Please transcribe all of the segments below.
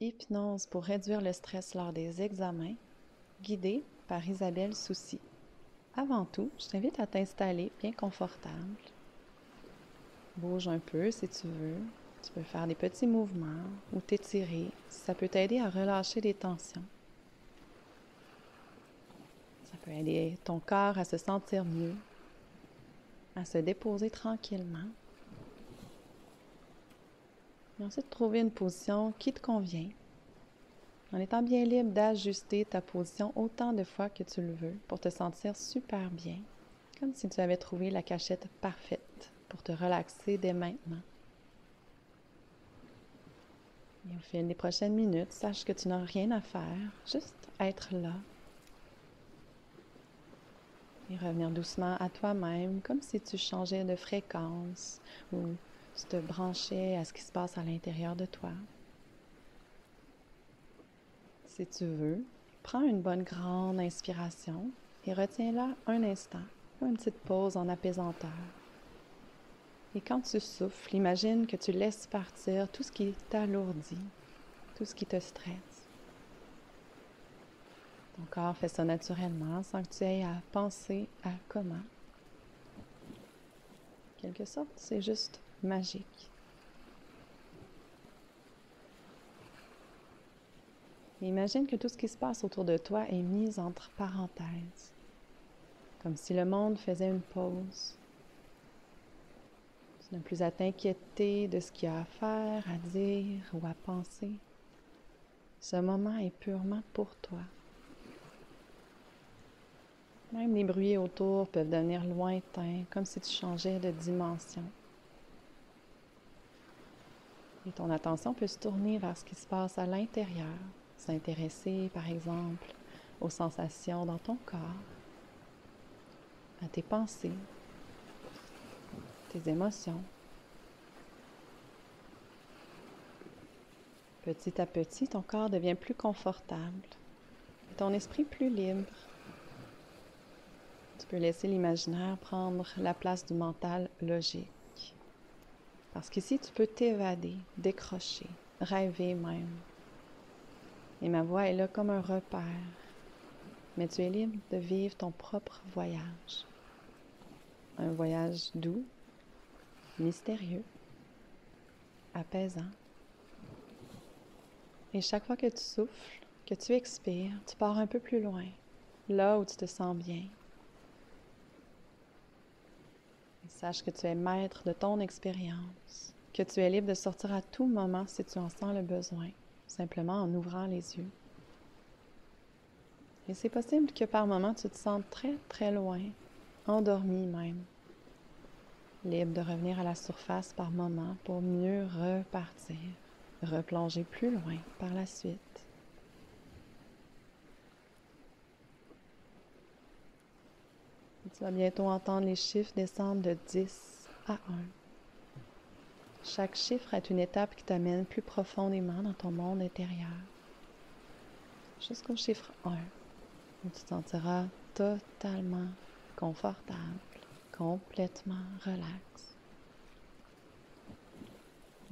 Hypnose pour réduire le stress lors des examens, guidée par Isabelle Soucy. Avant tout, je t'invite à t'installer bien confortable. Bouge un peu si tu veux. Tu peux faire des petits mouvements ou t'étirer. Ça peut t'aider à relâcher des tensions. Ça peut aider ton corps à se sentir mieux, à se déposer tranquillement. Et ensuite, trouver une position qui te convient, en étant bien libre d'ajuster ta position autant de fois que tu le veux pour te sentir super bien, comme si tu avais trouvé la cachette parfaite pour te relaxer dès maintenant. Et au fil des prochaines minutes, sache que tu n'as rien à faire, juste être là. Et revenir doucement à toi-même, comme si tu changeais de fréquence ou tu te branchais à ce qui se passe à l'intérieur de toi. Si tu veux, prends une bonne grande inspiration et retiens-la un instant, une petite pause en apaisanteur. Et quand tu souffles, imagine que tu laisses partir tout ce qui t'alourdit, tout ce qui te stresse. Ton corps fait ça naturellement sans que tu aies à penser à comment. En quelque sorte, c'est juste magique. Et imagine que tout ce qui se passe autour de toi est mis entre parenthèses, comme si le monde faisait une pause. Tu n'as plus à t'inquiéter de ce qu'il y a à faire, à dire ou à penser. Ce moment est purement pour toi. Même les bruits autour peuvent devenir lointains, comme si tu changeais de dimension. Et ton attention peut se tourner vers ce qui se passe à l'intérieur, s'intéresser, par exemple, aux sensations dans ton corps, à tes pensées, tes émotions. Petit à petit, ton corps devient plus confortable et ton esprit plus libre. Tu peux laisser l'imaginaire prendre la place du mental logique. Parce qu'ici, tu peux t'évader, décrocher, rêver même. Et ma voix est là comme un repère. Mais tu es libre de vivre ton propre voyage. Un voyage doux, mystérieux, apaisant. Et chaque fois que tu souffles, que tu expires, tu pars un peu plus loin, là où tu te sens bien. Et sache que tu es maître de ton expérience, que tu es libre de sortir à tout moment si tu en sens le besoin, simplement en ouvrant les yeux. Et c'est possible que par moments tu te sentes très très loin, endormi même. Libre de revenir à la surface par moments pour mieux repartir, replonger plus loin par la suite. Et tu vas bientôt entendre les chiffres descendre de 10 à 1. Chaque chiffre est une étape qui t'amène plus profondément dans ton monde intérieur. Jusqu'au chiffre 1, où tu te sentiras totalement confortable, complètement relax.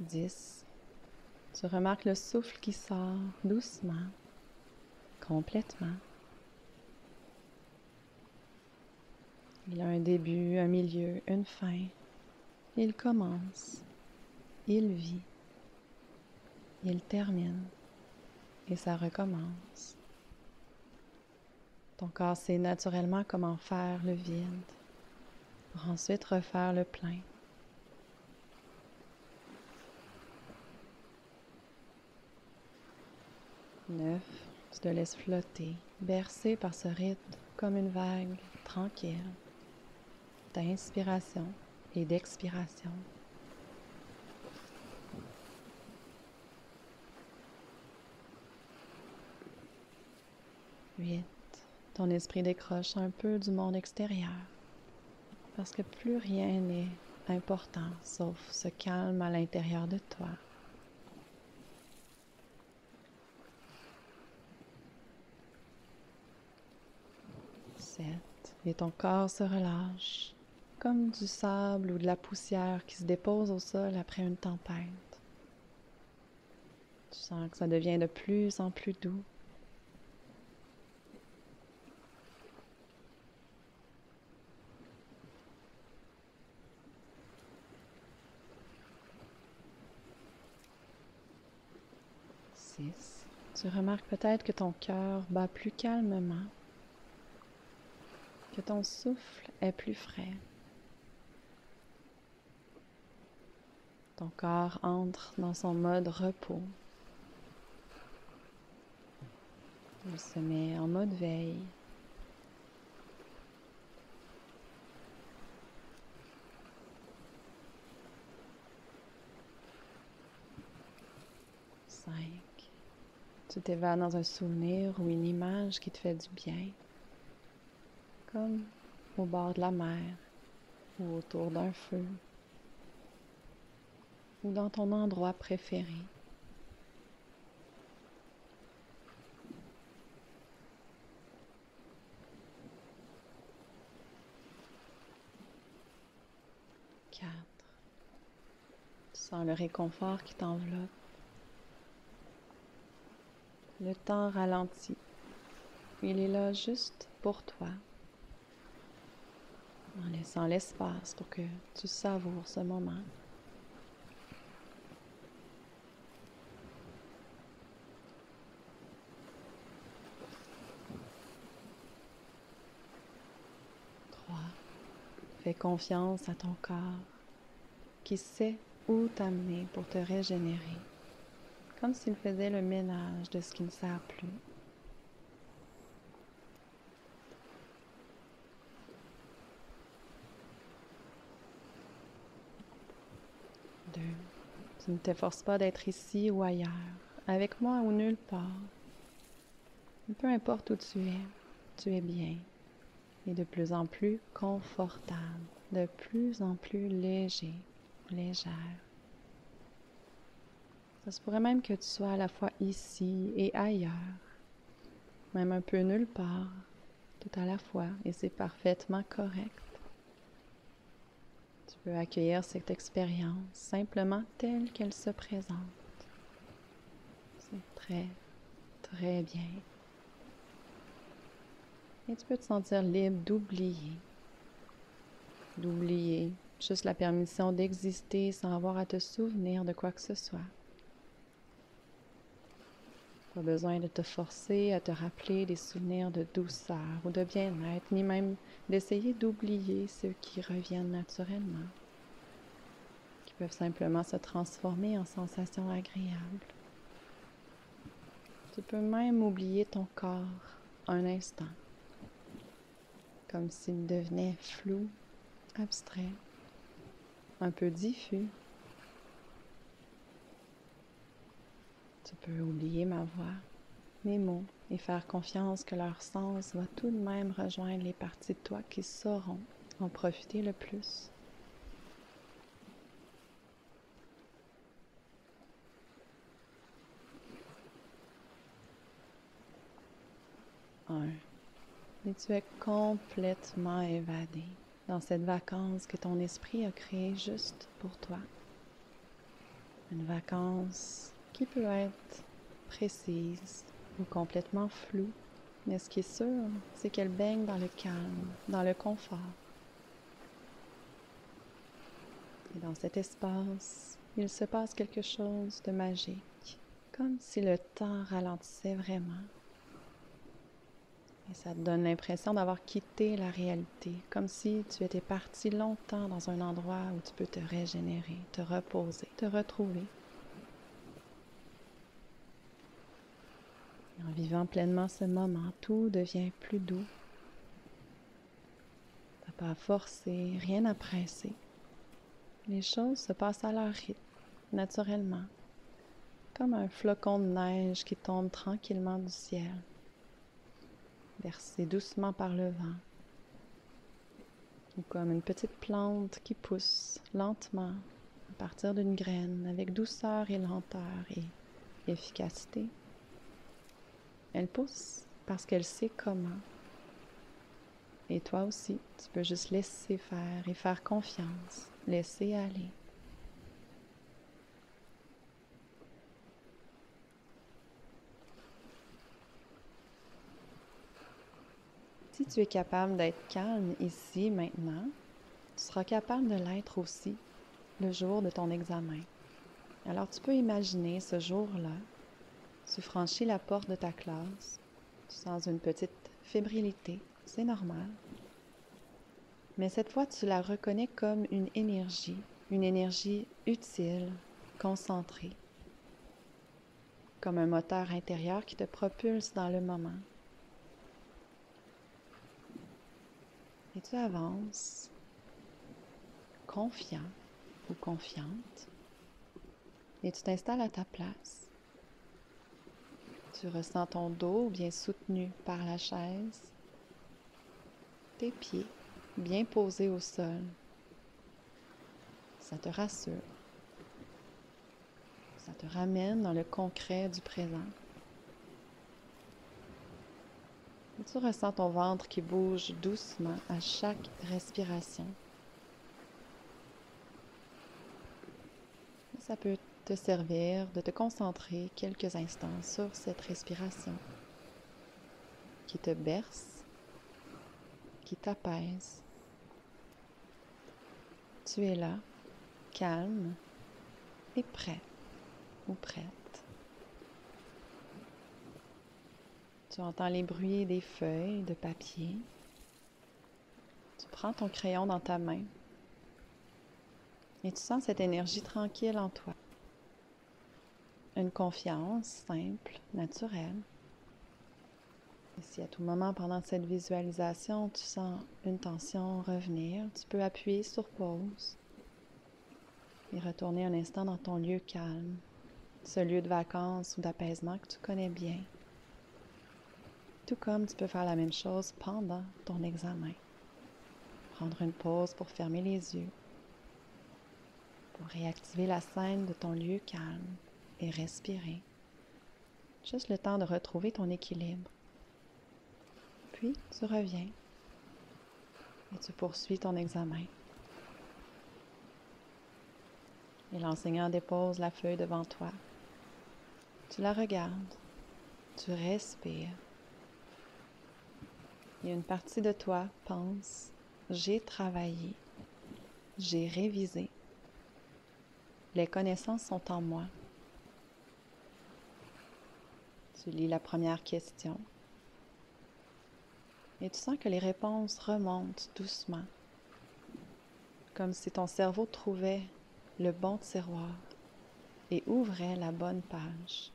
10. Tu remarques le souffle qui sort doucement, complètement. Il a un début, un milieu, une fin. Il commence, il vit, il termine et ça recommence. Ton corps sait naturellement comment faire le vide pour ensuite refaire le plein. 9. Tu te laisses flotter, bercé par ce rythme comme une vague tranquille d'inspiration et d'expiration. 8. Ton esprit décroche un peu du monde extérieur parce que plus rien n'est important sauf ce calme à l'intérieur de toi. 7. Et ton corps se relâche comme du sable ou de la poussière qui se dépose au sol après une tempête. Tu sens que ça devient de plus en plus doux. Tu remarques peut-être que ton cœur bat plus calmement, que ton souffle est plus frais. Ton corps entre dans son mode repos. Il se met en mode veille. Tu t'évades dans un souvenir ou une image qui te fait du bien, comme au bord de la mer ou autour d'un feu ou dans ton endroit préféré. Tu sens le réconfort qui t'enveloppe. Le temps ralentit. Il est là juste pour toi, en laissant l'espace pour que tu savoures ce moment. Fais confiance à ton corps qui sait où t'amener pour te régénérer, comme s'il faisait le ménage de ce qui ne sert plus. 2. Tu ne t'efforces pas d'être ici ou ailleurs, avec moi ou nulle part. Peu importe où tu es bien et de plus en plus confortable, de plus en plus léger, légère. Ça se pourrait même que tu sois à la fois ici et ailleurs, même un peu nulle part, tout à la fois, et c'est parfaitement correct. Tu peux accueillir cette expérience simplement telle qu'elle se présente. C'est très, très bien. Et tu peux te sentir libre d'oublier juste la permission d'exister sans avoir à te souvenir de quoi que ce soit. Pas besoin de te forcer à te rappeler des souvenirs de douceur ou de bien-être, ni même d'essayer d'oublier ceux qui reviennent naturellement, qui peuvent simplement se transformer en sensations agréables. Tu peux même oublier ton corps un instant, comme s'il devenait flou, abstrait, un peu diffus. Tu peux oublier ma voix, mes mots, et faire confiance que leur sens va tout de même rejoindre les parties de toi qui sauront en profiter le plus. 1. Et tu es complètement évadé dans cette vacance que ton esprit a créée juste pour toi. Une vacance qui peut être précise ou complètement floue, mais ce qui est sûr, c'est qu'elle baigne dans le calme, dans le confort. Et dans cet espace, il se passe quelque chose de magique, comme si le temps ralentissait vraiment. Et ça te donne l'impression d'avoir quitté la réalité, comme si tu étais parti longtemps dans un endroit où tu peux te régénérer, te reposer, te retrouver. Et en vivant pleinement ce moment, tout devient plus doux. Tu n'as pas à forcer, rien à presser. Les choses se passent à leur rythme, naturellement, comme un flocon de neige qui tombe tranquillement du ciel, versé doucement par le vent, ou comme une petite plante qui pousse lentement à partir d'une graine avec douceur et lenteur et efficacité. Elle pousse parce qu'elle sait comment. Et toi aussi, tu peux juste laisser faire et faire confiance, laisser aller. Si tu es capable d'être calme ici, maintenant, tu seras capable de l'être aussi le jour de ton examen. Alors tu peux imaginer ce jour-là, tu franchis la porte de ta classe, tu sens une petite fébrilité, c'est normal. Mais cette fois, tu la reconnais comme une énergie utile, concentrée, comme un moteur intérieur qui te propulse dans le moment. Et tu avances, confiant ou confiante, et tu t'installes à ta place. Tu ressens ton dos bien soutenu par la chaise, tes pieds bien posés au sol. Ça te rassure. Ça te ramène dans le concret du présent. Et tu ressens ton ventre qui bouge doucement à chaque respiration. Et ça peut te servir de te concentrer quelques instants sur cette respiration qui te berce, qui t'apaise. Tu es là, calme et prêt ou prête. Tu entends les bruits des feuilles de papier. Tu prends ton crayon dans ta main et tu sens cette énergie tranquille en toi. Une confiance simple, naturelle. Et si à tout moment pendant cette visualisation, tu sens une tension revenir, tu peux appuyer sur pause et retourner un instant dans ton lieu calme, ce lieu de vacances ou d'apaisement que tu connais bien. Tout comme tu peux faire la même chose pendant ton examen. Prendre une pause pour fermer les yeux, pour réactiver la scène de ton lieu calme et respirer. Juste le temps de retrouver ton équilibre. Puis tu reviens et tu poursuis ton examen. Et l'enseignant dépose la feuille devant toi. Tu la regardes, tu respires. Et une partie de toi pense, j'ai travaillé, j'ai révisé. Les connaissances sont en moi. Tu lis la première question et tu sens que les réponses remontent doucement, comme si ton cerveau trouvait le bon tiroir et ouvrait la bonne page.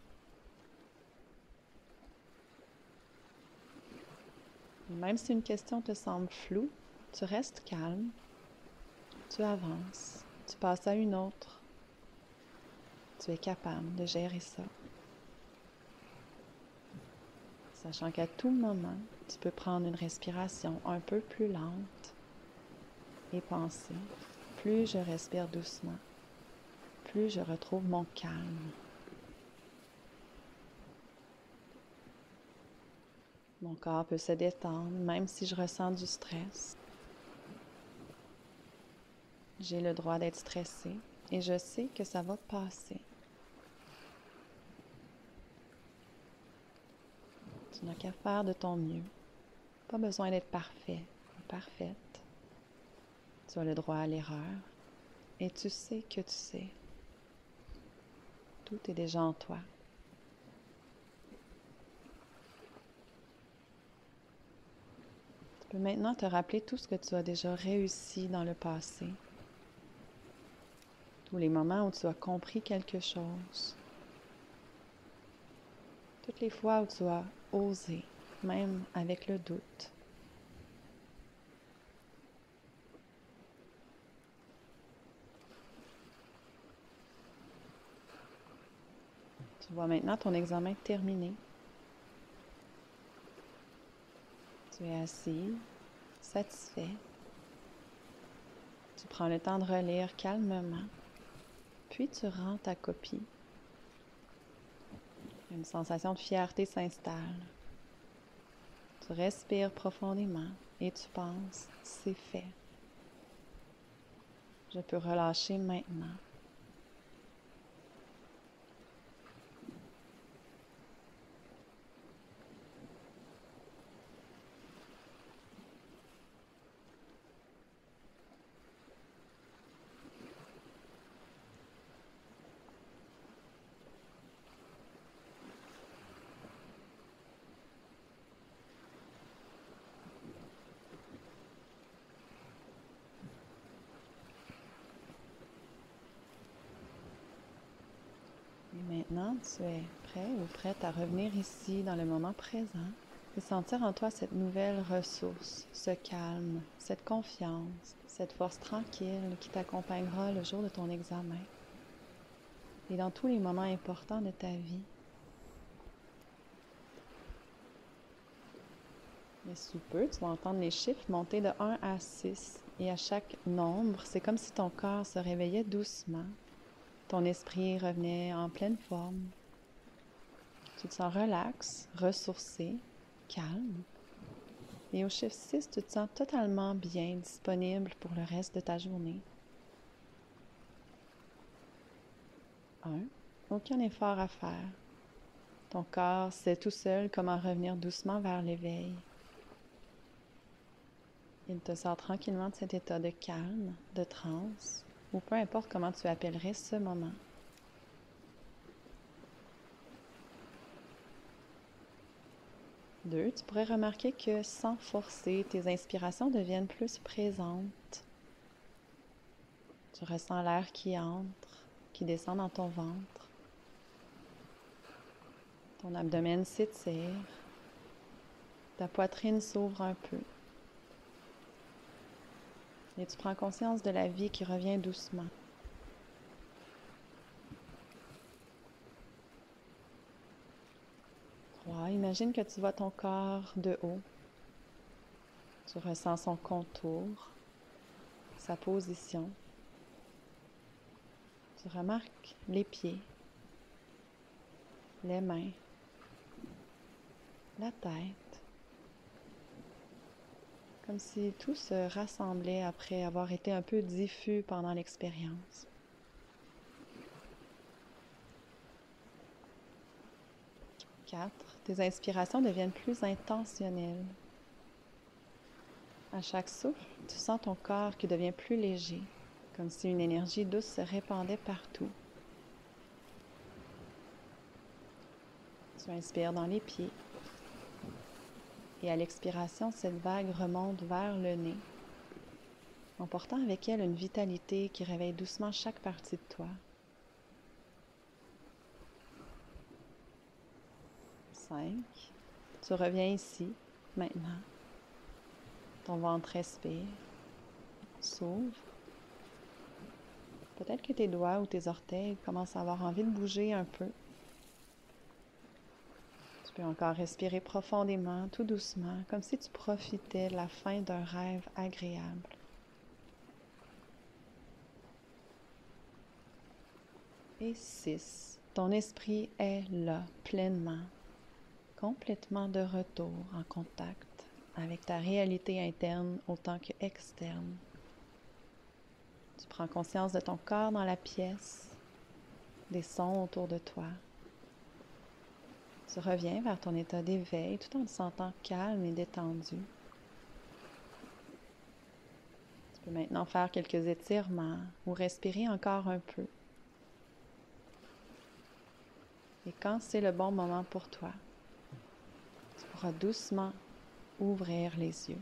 Même si une question te semble floue, tu restes calme, tu avances, tu passes à une autre. Tu es capable de gérer ça. Sachant qu'à tout moment, tu peux prendre une respiration un peu plus lente et penser, plus je respire doucement, plus je retrouve mon calme. Mon corps peut se détendre, même si je ressens du stress. J'ai le droit d'être stressée et je sais que ça va passer. Tu n'as qu'à faire de ton mieux. Pas besoin d'être parfait ou parfaite. Tu as le droit à l'erreur et tu sais que tu sais. Tout est déjà en toi. Tu peux maintenant te rappeler tout ce que tu as déjà réussi dans le passé. Tous les moments où tu as compris quelque chose. Toutes les fois où tu as osé, même avec le doute. Tu vois maintenant ton examen terminé. Tu es assis, satisfait. Tu prends le temps de relire calmement, puis tu rends ta copie. Une sensation de fierté s'installe. Tu respires profondément et tu penses, c'est fait. Je peux relâcher maintenant. quand tu es prêt ou prête à revenir ici dans le moment présent et sentir en toi cette nouvelle ressource, ce calme, cette confiance, cette force tranquille qui t'accompagnera le jour de ton examen et dans tous les moments importants de ta vie. Et sous peu, tu vas entendre les chiffres monter de 1 à 6 et à chaque nombre, c'est comme si ton corps se réveillait doucement. Ton esprit revenait en pleine forme. Tu te sens relax, ressourcé, calme. Et au chiffre 6, tu te sens totalement bien, disponible pour le reste de ta journée. 1. Aucun effort à faire. Ton corps sait tout seul comment revenir doucement vers l'éveil. Il te sort tranquillement de cet état de calme, de transe, ou peu importe comment tu appellerais ce moment. 2, tu pourrais remarquer que sans forcer, tes inspirations deviennent plus présentes. Tu ressens l'air qui entre, qui descend dans ton ventre. Ton abdomen s'étire. Ta poitrine s'ouvre un peu. Et tu prends conscience de la vie qui revient doucement. 3, imagine que tu vois ton corps de haut. Tu ressens son contour, sa position. Tu remarques les pieds, les mains, la tête, comme si tout se rassemblait après avoir été un peu diffus pendant l'expérience. 4, tes inspirations deviennent plus intentionnelles. À chaque souffle, tu sens ton corps qui devient plus léger, comme si une énergie douce se répandait partout. Tu inspires dans les pieds. Et à l'expiration, cette vague remonte vers le nez, emportant avec elle une vitalité qui réveille doucement chaque partie de toi. 5. Tu reviens ici, maintenant. Ton ventre respire, s'ouvre. Peut-être que tes doigts ou tes orteils commencent à avoir envie de bouger un peu. Tu peux encore respirer profondément, tout doucement, comme si tu profitais de la fin d'un rêve agréable. Et 6. Ton esprit est là, pleinement, complètement de retour en contact avec ta réalité interne autant que externe. Tu prends conscience de ton corps dans la pièce, des sons autour de toi. Tu reviens vers ton état d'éveil tout en te sentant calme et détendu. Tu peux maintenant faire quelques étirements ou respirer encore un peu. Et quand c'est le bon moment pour toi, tu pourras doucement ouvrir les yeux.